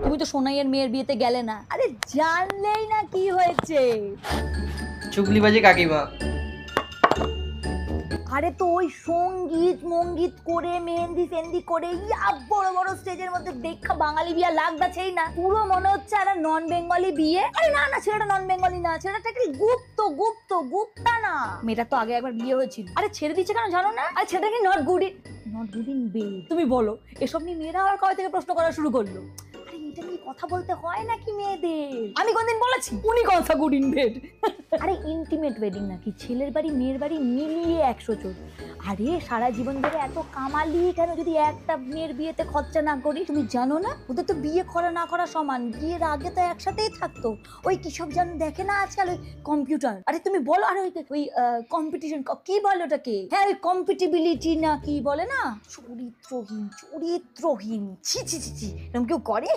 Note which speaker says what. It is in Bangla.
Speaker 1: তুমি তো সোনাইয়ের মেয়ের বিয়েতে গেলে না। আরে জানলেই না কি হয়েছে।
Speaker 2: চুগলিবাজি কাকিমা।
Speaker 1: আরে তো ওই সঙ্গীত মঙ্গীত করে মেহেন্দি ফেন্দি করে বড় বড় স্টেজের মধ্যে দেখা বাঙালি বিয়া লাগদাছেই না, পুরো মনে হচ্ছে আর নন বেঙ্গলি বিয়ে। আরে না না, ছেলেটা নন বেঙ্গলি না, ছেলেটা কি গুপ্তা না। মেয়েটা তো আগে একবার বিয়ে হয়েছিল। আরে ছেড়ে দিচ্ছে কেন জানো না? আরে ছেলেটা কি নট গুড ইন বেড। তুমি বলো, এসব নিয়ে মেয়েরা আর কবে থেকে প্রশ্ন করা শুরু করলো? আরে এটা নিয়ে কথা বলতে হয় নাকি মেয়েদের? আমি কোনদিন বলেছি উনি কথা গুড ইন বেড? আরে ইন্টিমেট ওয়েডিং নাকি, ছেলের বাড়ি মেয়ের বাড়ি মিলিয়ে 100 জন। আরে সারা জীবন ধরে এত কামালি কেন যদি একটা মেয়ের বিয়েতে খরচা না করি? তুমি জানো না ওদের তো বিয়ে করা না করা সমান, বিয়ের আগে তো একসাথেই থাকতো। ওই কি সব যেন দেখে না আজকাল ওই কম্পিউটার। আরে তুমি বলো, আর ওই কম্পিটিশন কি বলে ওটাকে, হ্যাঁ ওই কম্পিটিবিলিটি না কি বলে না, চরিত্রহীন ছি ছি ছি ছি, এরকম কেউ করে?